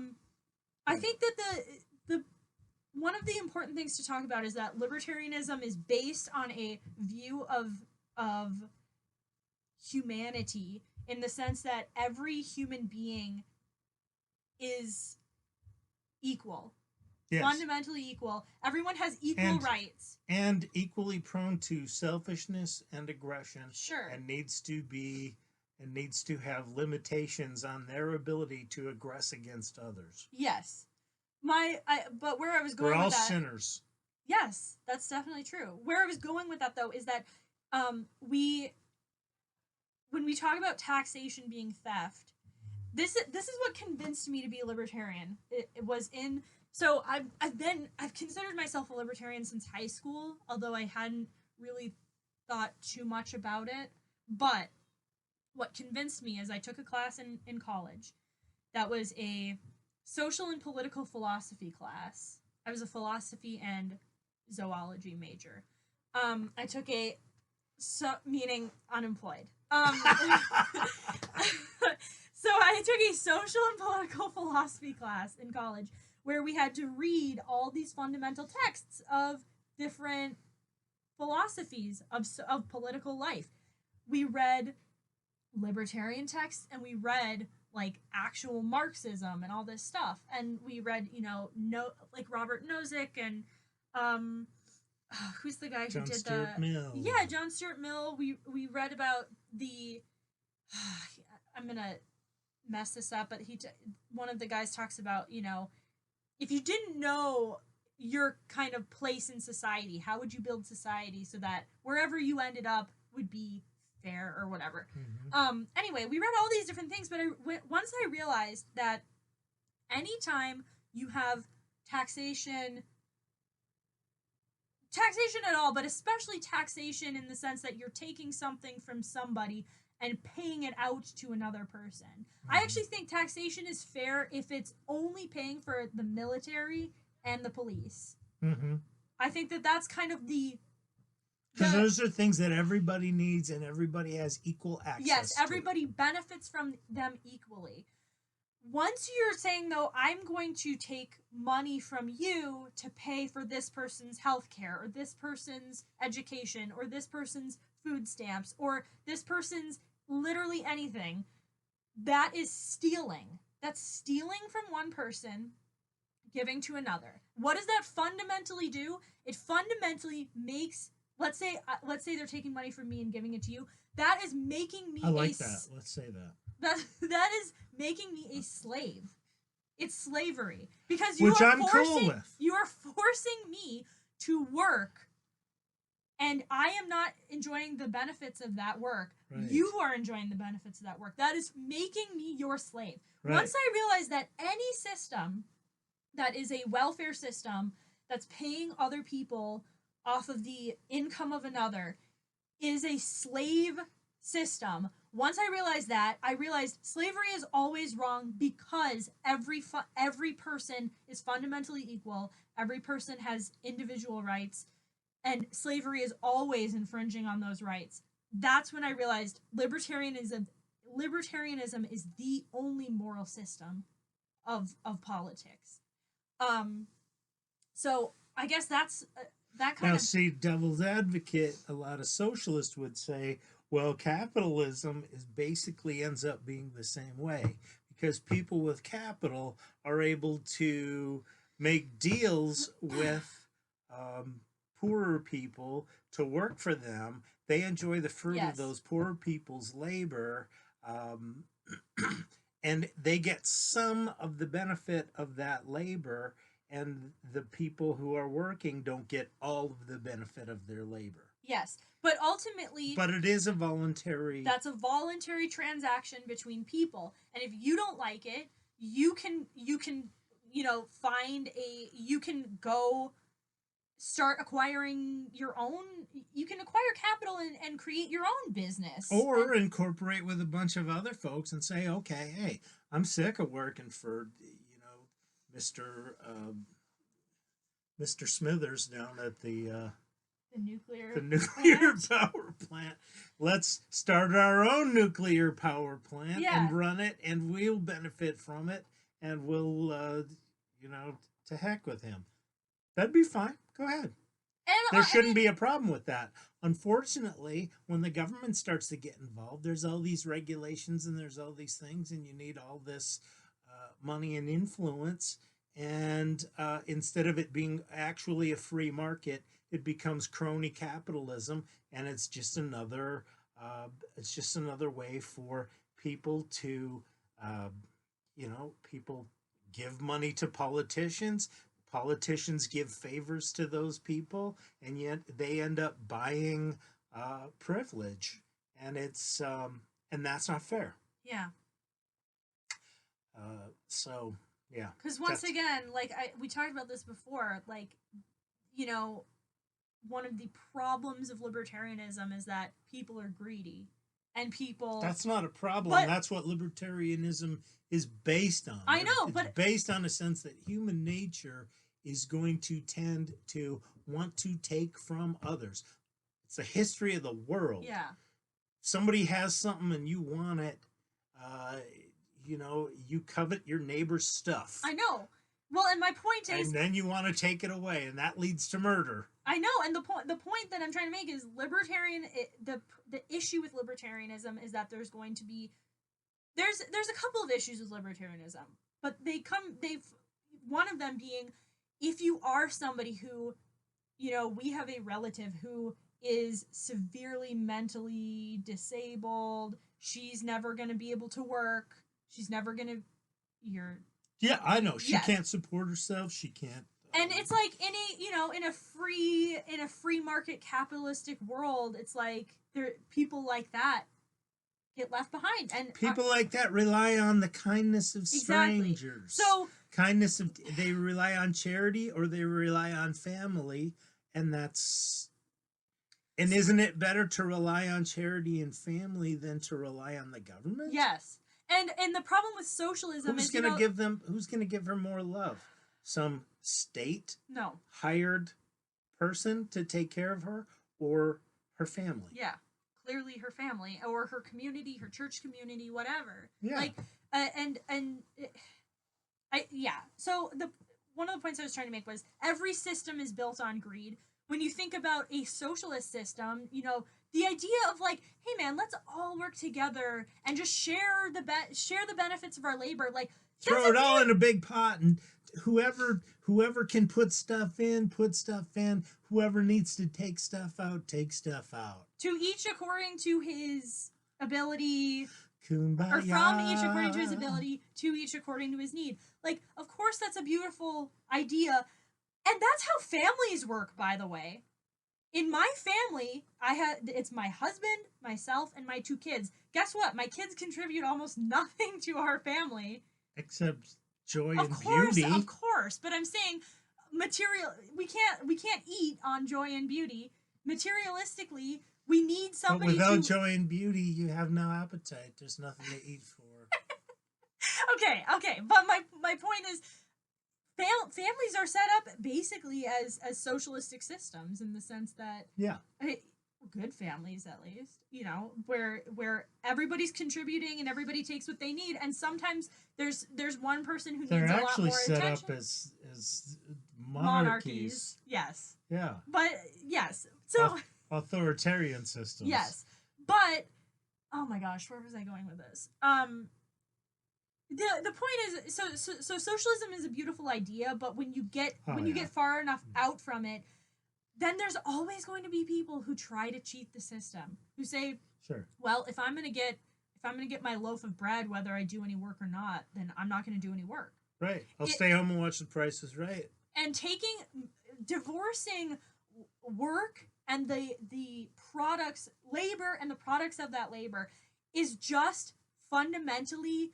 think that the one of the important things to talk about is that libertarianism is based on a view of humanity, in the sense that every human being is equal. Yes. Fundamentally equal. Everyone has equal rights. And equally prone to selfishness and aggression. Sure. And needs to have limitations on their ability to aggress against others. Yes. But where I was going with that... We're all sinners. Yes, that's definitely true. Where I was going with that, though, is that when we talk about taxation being theft, this is what convinced me to be a libertarian. It was in... So I've considered myself a libertarian since high school, although I hadn't really thought too much about it. But what convinced me is I took a class in college that was a social and political philosophy class. I was a philosophy and zoology major. I took meaning unemployed. So I took a social and political philosophy class in college where we had to read all these fundamental texts of different philosophies of political life. We read libertarian texts, and we read like actual Marxism and all this stuff, and we read like Robert Nozick and who's the guy who did Stuart Mill. Yeah, John Stuart Mill. We read about the I'm gonna mess this up, but one of the guys talks about, if you didn't know your kind of place in society, how would you build society so that wherever you ended up would be fair or whatever. Mm-hmm. Anyway, we read all these different things, but once I realized that anytime you have taxation at all, but especially taxation in the sense that you're taking something from somebody and paying it out to another person. Mm-hmm. I actually think taxation is fair if it's only paying for the military and the police. Mm-hmm. I think that that's kind of the Because those are things that everybody needs and everybody has equal access yes, to. everybody benefits from them equally. Once you're saying, though, I'm going to take money from you to pay for this person's health care or this person's education or this person's food stamps or this person's literally anything, that is stealing. That's stealing from one person, giving to another. What does that fundamentally do? It fundamentally makes, let's say they're taking money from me and giving it to you. That is making me I like that. Let's say that. That is making me a slave. It's slavery because you are forcing me to work, and I am not enjoying the benefits of that work. Right. You are enjoying the benefits of that work. That is making me your slave. Right. Once I realize that any system that is a welfare system that's paying other people off of the income of another is a slave system. Once I realized that, I realized slavery is always wrong because every person is fundamentally equal. Every person has individual rights, and slavery is always infringing on those rights. That's when I realized libertarianism is the only moral system of politics. So I guess that's that kind now, of. see, devil's advocate, a lot of socialists would say, well, capitalism basically ends up being the same way because people with capital are able to make deals with poorer people to work for them. They enjoy the fruit of those poor people's labor, and they get some of the benefit of that labor, and the people who are working don't get all of the benefit of their labor. Yes, but ultimately... But it is a voluntary... That's a voluntary transaction between people. And if you don't like it, you can find you can go start acquiring your own... You can acquire capital and create your own business. Or incorporate with a bunch of other folks and say, okay, hey, I'm sick of working for, Mr. Smithers down at the nuclear power plant. Let's start our own nuclear power plant and run it, and we'll benefit from it, and we'll, to heck with him. That'd be fine. Go ahead. There shouldn't be a problem with that. Unfortunately, when the government starts to get involved, there's all these regulations and there's all these things, and you need all this money and influence. And instead of it being actually a free market, it becomes crony capitalism, and it's just another way for people to, people give money to politicians. Politicians give favors to those people, and yet they end up buying privilege, and it's and that's not fair. Yeah. So yeah. Because once again, we talked about this before, one of the problems of libertarianism is that people are greedy, and people. That's not a problem. That's what libertarianism is based on. I know, it's based on a sense that human nature is going to tend to want to take from others. It's the history of the world. Yeah. Somebody has something and you want it, you covet your neighbor's stuff. I know. Well, and my point is... And then you want to take it away, and that leads to murder. I know, and the point that I'm trying to make is the issue with libertarianism is that there's going to be... There's a couple of issues with libertarianism, but one of them being, if you are somebody who, we have a relative who is severely mentally disabled, she's never going to be able to work, she's never going to... Yeah, I know. She can't support herself. She can't. And it's like in a free market capitalistic world, it's like people like that get left behind, and people like that rely on the kindness of strangers. So they rely on charity, or they rely on family, and isn't it better to rely on charity and family than to rely on the government? Yes. And the problem with socialism is who's going to give her more love? Some state hired person to take care of her, or her family. Yeah, clearly her family or her community, her church community, whatever. Yeah. Like, yeah. So one of the points I was trying to make was every system is built on greed. When you think about a socialist system, you know, the idea of like, hey man, let's all work together and just share the benefits of our labor, like throw it all in a big pot, and whoever can put stuff in. Whoever needs to take stuff out, take stuff out. To each according to his ability. Kumbaya. Or from each according to his ability, to each according to his need. Like, of course, that's a beautiful idea. And that's how families work, by the way. In my family, it's my husband, myself, and my 2 kids. Guess what? My kids contribute almost nothing to our family. Except joy and beauty. Of course. But I'm saying material, we can't eat on joy and beauty. Materialistically, we need somebody but without joy and beauty, you have no appetite. There's nothing to eat for. Okay. But my point is, families are set up basically as socialistic systems in the sense that good families, at least, you know, where everybody's contributing and everybody takes what they need, and sometimes there's one person who needs a lot more attention. They're actually set up as monarchies. Yes. Yeah. But yes, so authoritarian systems. Yes, but oh my gosh, where was I going with this? The point is, so socialism is a beautiful idea, but when you get far enough out from it, then there's always going to be people who try to cheat the system, who say, sure, well, if I'm gonna get my loaf of bread, whether I do any work or not, then I'm not gonna do any work. Right. I'll stay home and watch The Price is Right. And divorcing work and the products, labor, and the products of that labor is just fundamentally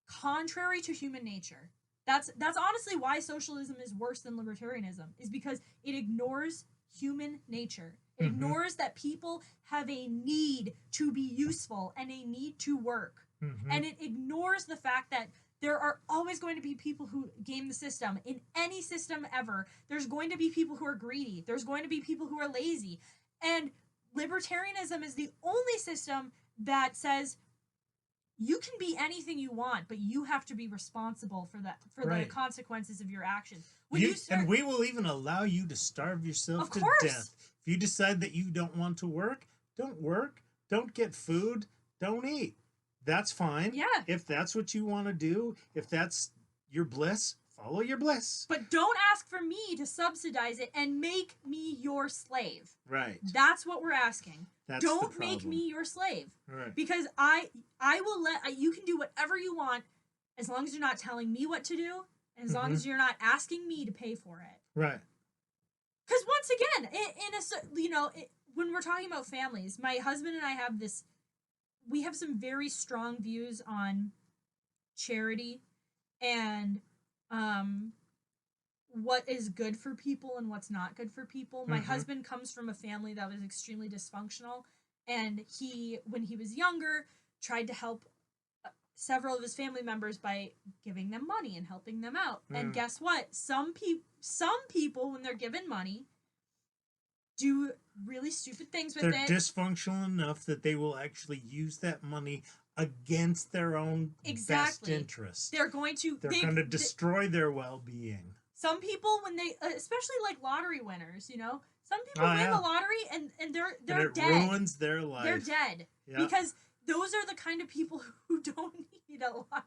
contrary to human nature. That's honestly why socialism is worse than libertarianism, is because it ignores human nature. It ignores that people have a need to be useful and a need to work. And it ignores the fact that there are always going to be people who game the system. In any system ever, there's going to be people who are greedy. There's going to be people who are lazy. And libertarianism is the only system that says you can be anything you want, but you have to be responsible for the consequences of your actions. And we will even allow you to starve yourself to death. If you decide that you don't want to work, don't work. Don't get food. Don't eat. That's fine. Yeah. If that's what you want to do, if that's your bliss, follow your bliss. But don't ask for me to subsidize it and make me your slave. Right. That's what we're asking. Don't make me your slave. Right. Because I will you can do whatever you want as long as you're not telling me what to do, and as long as you're not asking me to pay for it. Right. Because once again, when we're talking about families, my husband and I we have some very strong views on charity and what is good for people and what's not good for people. My husband comes from a family that was extremely dysfunctional, and when he was younger, tried to help several of his family members by giving them money and helping them out. And guess what? Some people, when they're given money, do really stupid things with it. They're dysfunctional enough that they will actually use that money against their own best interests. They're going to destroy their well-being. Some people, when they, especially like lottery winners, some people win the lottery and they're dead. It ruins their life. They're dead because those are the kind of people who don't need a lot,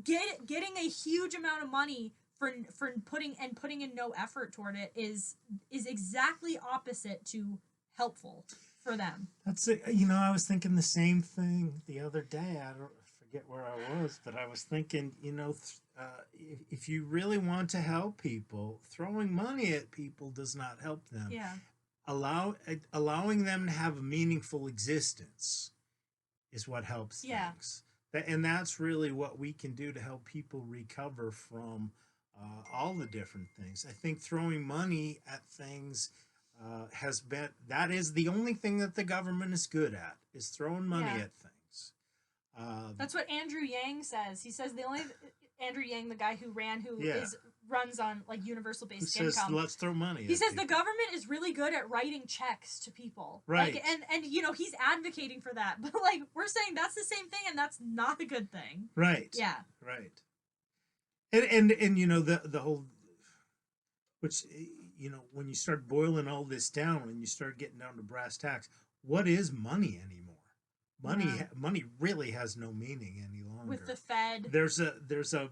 getting a huge amount of money for putting in no effort toward it is exactly opposite to helpful for them. That's it. I was thinking the same thing the other day. I forget where I was, but I was thinking, if you really want to help people, throwing money at people does not help them. Yeah. Allowing them to have a meaningful existence is what helps things. And that's really what we can do to help people recover from all the different things. I think throwing money at things that is the only thing that the government is good at, is throwing money at things. That's what Andrew Yang says. He says Andrew Yang, the guy who is runs on like universal Who basic says income. let's throw money He at says people? the government is really good at writing checks to people. Right. Like, and you know, he's advocating for that. But like we're saying that's the same thing and that's not a good thing. Right. Yeah. Right. And you know the whole, which, you know, when you start boiling all this down and you start getting down to brass tacks, what is money anymore? Money really has no meaning any longer. With the Fed. There's a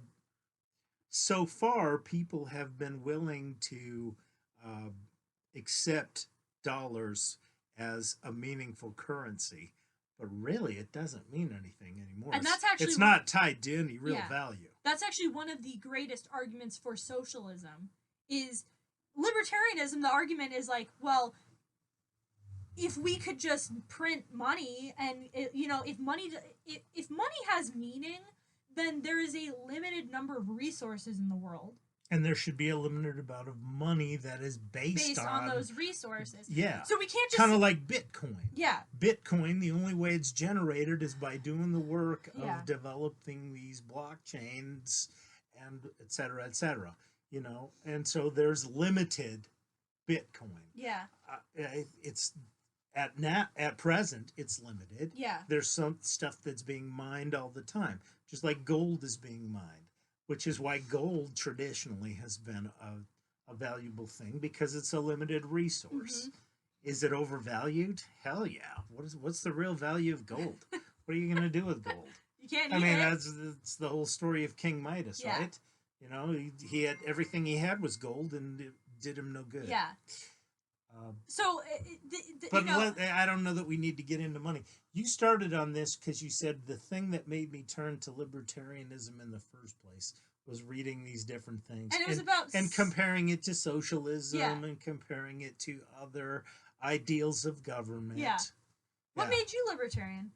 so far people have been willing to accept dollars as a meaningful currency, but really it doesn't mean anything anymore. And that's actually it's not tied to any real value. That's actually one of the greatest arguments for socialism is libertarianism. The argument is like, well, if we could just print money and you know, if money has meaning, then there is a limited number of resources in the world. And there should be a limited amount of money that is based on those resources. Yeah. So we can't just... Kind of like Bitcoin. Yeah. Bitcoin, the only way it's generated is by doing the work of developing these blockchains and et cetera, you know. And so there's limited Bitcoin. Yeah. It's... At present, it's limited. Yeah. There's some stuff that's being mined all the time, just like gold is being mined, which is why gold traditionally has been a valuable thing, because it's a limited resource. Mm-hmm. Is it overvalued? Hell yeah. What's the real value of gold? What are you going to do with gold? You can't eat it. That's the whole story of King Midas, right? You know, he had everything he had was gold, and it did him no good. Yeah. So, but you know, I don't know that we need to get into money. You started on this because you said the thing that made me turn to libertarianism in the first place was reading these different things. And it was about... And comparing it to socialism and comparing it to other ideals of government. Yeah. What made you libertarian?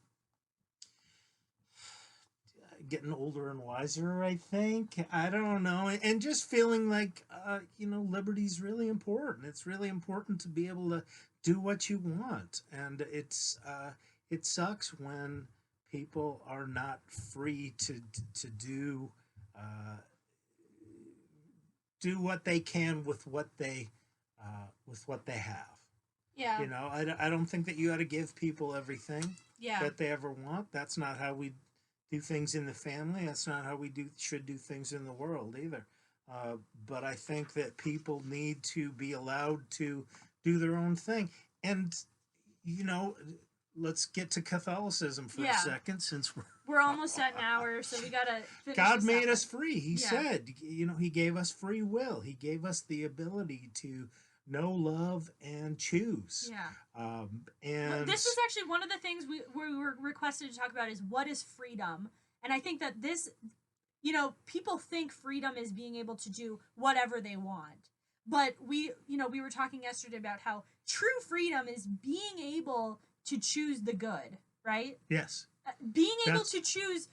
Getting older and wiser, I think. I don't know. And just feeling like, you know, liberty's really important. It's really important to be able to do what you want. And it sucks when people are not free to do what they can with what they have. Yeah. You know, I don't think that you ought to give people everything that they ever want. That's not how we do things in the family. That's not how we should do things in the world either. But I think that people need to be allowed to do their own thing. And, you know, let's get to Catholicism for a second, since we're almost at an hour, so we gotta finish. God made us free. He said, you know, he gave us free will. He gave us the ability to know, love, and choose. Yeah. And this is actually one of the things we were requested to talk about is what is freedom. And I think that this, you know, people think freedom is being able to do whatever they want. But we were talking yesterday about how true freedom is being able to choose the good, right? Yes. Being able to choose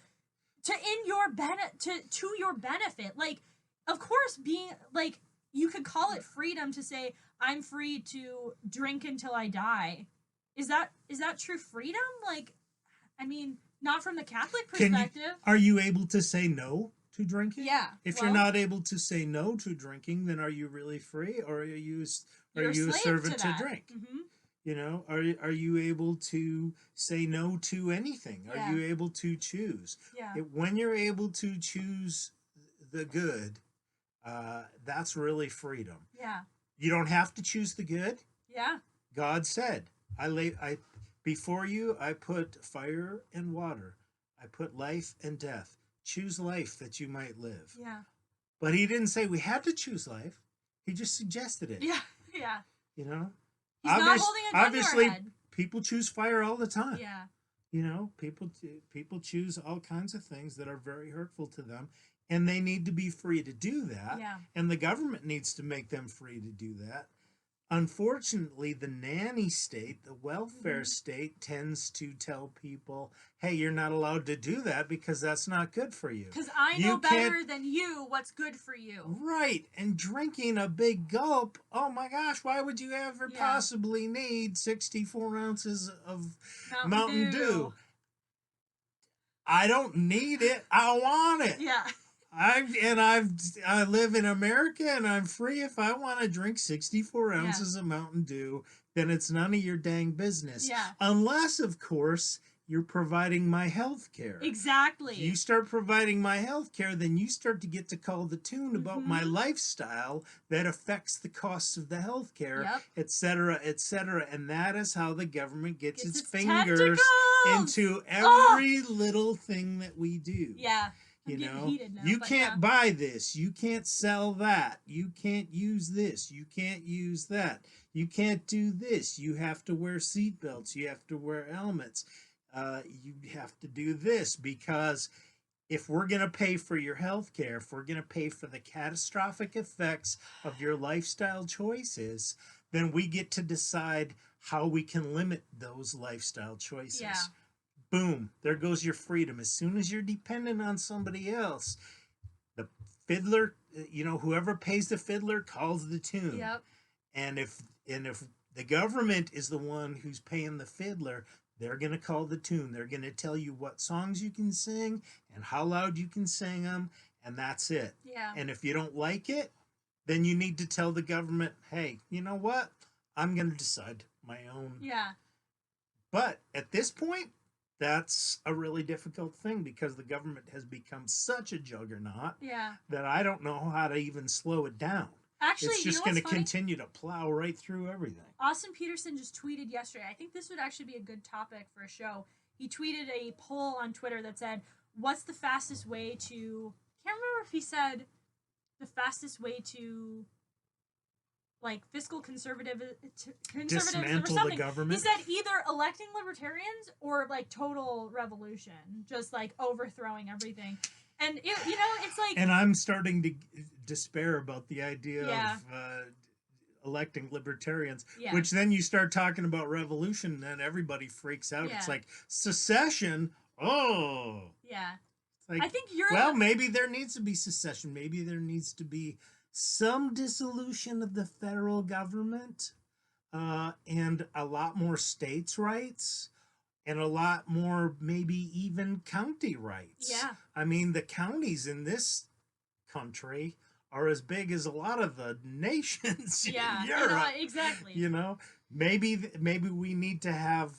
to your benefit. Like, of course, being like, you could call it freedom to say, I'm free to drink until I die. Is that true freedom? Like, I mean, not from the Catholic perspective. Are you able to say no to drinking? Yeah. If you're not able to say no to drinking, then are you really free, or are you a servant to drink? Mm-hmm. You know, are you able to say no to anything? Are you able to choose? Yeah. When you're able to choose the good, that's really freedom. Yeah. You don't have to choose the good. Yeah. God said, before you, I put fire and water. I put life and death. Choose life that you might live. Yeah. But he didn't say we had to choose life. He just suggested it. Yeah. Yeah. You know? He's not holding a gun obviously, to our head. People choose fire all the time. Yeah. You know, people choose all kinds of things that are very hurtful to them, and they need to be free to do that. Yeah. And the government needs to make them free to do that. Unfortunately, the nanny state, the welfare state, tends to tell people, hey, you're not allowed to do that because that's not good for you. Because I know better than you what's good for you. Right. And drinking a big gulp, oh my gosh, why would you ever possibly need 64 ounces of Mountain Dew? I don't need it. I want it. Yeah. I live in America and I'm free. If I want to drink 64 ounces of Mountain Dew, then it's none of your dang business. Yeah. Unless, of course, you're providing my health care. Exactly. You start providing my health care, then you start to get to call the tune about my lifestyle that affects the costs of the health care, etc., etc. And that is how the government gets its fingers into every little thing that we do. Yeah. You know, heated now, you can't buy this, you can't sell that, you can't use this, you can't use that, you can't do this, you have to wear seatbelts, you have to wear helmets. You have to do this because if we're going to pay for your health care, if we're going to pay for the catastrophic effects of your lifestyle choices, then we get to decide how we can limit those lifestyle choices. Yeah. Boom, there goes your freedom. As soon as you're dependent on somebody else, the fiddler, you know, whoever pays the fiddler calls the tune. Yep. And if the government is the one who's paying the fiddler, they're going to call the tune. They're going to tell you what songs you can sing and how loud you can sing them, and that's it. Yeah. And if you don't like it, then you need to tell the government, hey, you know what? I'm going to decide my own. Yeah. But at this point, that's a really difficult thing because the government has become such a juggernaut that I don't know how to even slow it down. Actually, it's just going to continue to plow right through everything. Austin Peterson just tweeted yesterday. I think this would actually be a good topic for a show. He tweeted a poll on Twitter that said, what's the fastest way to... I can't remember if he said the fastest way to... like fiscal conservatism or something. The government. He said either electing libertarians or like total revolution, just like overthrowing everything. And you know, it's like, and I'm starting to despair about the idea of electing libertarians, which then you start talking about revolution, and then everybody freaks out. It's like secession. Oh, yeah. Like, I think you're maybe there needs to be secession. Maybe there needs to be some dissolution of the federal government, and a lot more states' rights, and a lot more maybe even county rights. Yeah. I mean, the counties in this country are as big as a lot of the nations in Europe. Exactly. You know, maybe we need to have,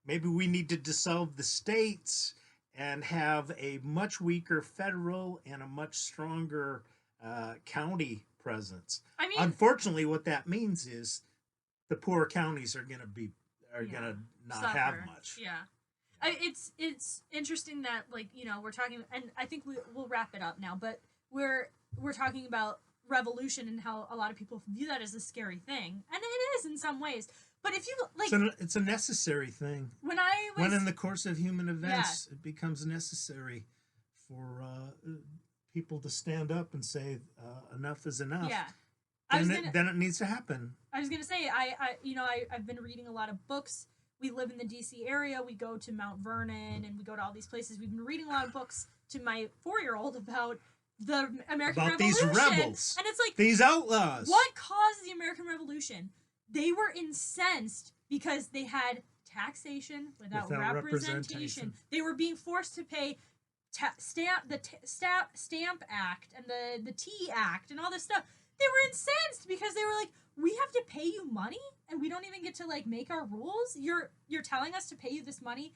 maybe we need to dissolve the states and have a much weaker federal and a much stronger county presence. I mean, unfortunately, what that means is the poor counties are going to not suffer. have much. Yeah. It's interesting that, like, you know, we're talking, and I think we'll wrap it up now, but we're talking about revolution and how a lot of people view that as a scary thing, and it is in some ways. But if you like, it's a necessary thing. When in the course of human events, it becomes necessary for people to stand up and say enough is enough. Yeah. Then it needs to happen. I was gonna say I've been reading a lot of books. We live in the DC area. We go to Mount Vernon and we go to all these places. We've been reading a lot of books to my 4-year-old about the American Revolution. These rebels. And it's like, these outlaws. What caused the American Revolution? They were incensed because they had taxation without representation. They were being forced to pay Stamp Act and the Tea Act and all this stuff. They were incensed because they were like, we have to pay you money and we don't even get to like make our rules. You're telling us to pay you this money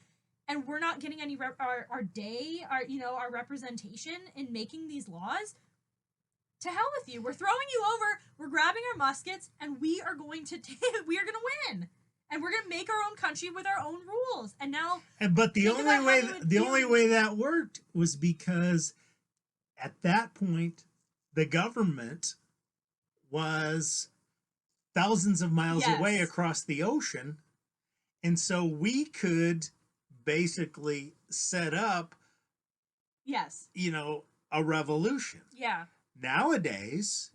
and we're not getting any our representation in making these laws. To hell with you. We're throwing you over. We're grabbing our muskets and we are going to win. And we're going to make our own country with our own rules. And now but the only way that worked was because at that point the government was thousands of miles away across the ocean, and so we could basically set up a revolution. Nowadays,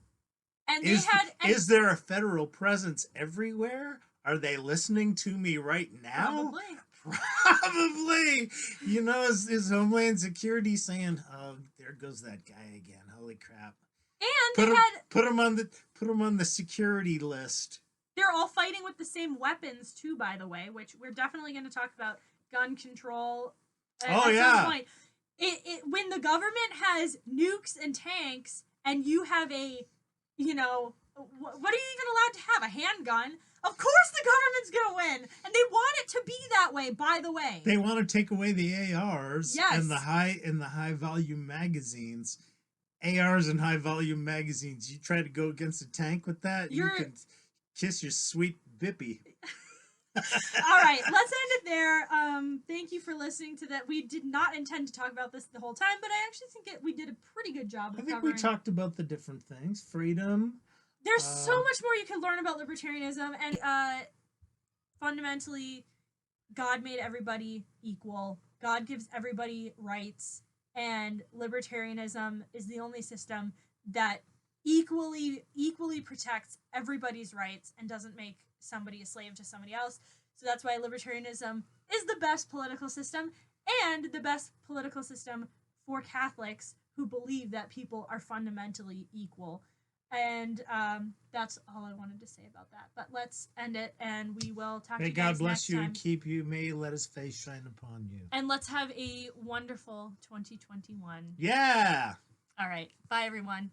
and is there a federal presence everywhere? Are they listening to me right now? Probably. You know, is Homeland Security saying, "Oh, there goes that guy again. Holy crap." And put him on the security list. They're all fighting with the same weapons too, by the way, which we're definitely going to talk about gun control at some point. when the government has nukes and tanks and you have a, you know, what are you even allowed to have? A handgun? Of course the government's gonna win, and they want it to be that way. By the way, they want to take away the ARs Yes. and the high volume magazines. ARs and high volume magazines. You try to go against a tank with that, you can kiss your sweet bippy. All right, let's end it there. Thank you for listening to that. We did not intend to talk about this the whole time, but I actually think we did a pretty good job of I think covering. we talked about the different things. Freedom. There's so much more you can learn about libertarianism, and fundamentally, God made everybody equal. God gives everybody rights, and libertarianism is the only system that equally protects everybody's rights and doesn't make somebody a slave to somebody else. So that's why libertarianism is the best political system, and the best political system for Catholics who believe that people are fundamentally equal. And that's all I wanted to say about that. But let's end it, and we will talk to you guys next time. May God bless you and keep you. May he let his face shine upon you. And let's have a wonderful 2021. Yeah! All right. Bye, everyone.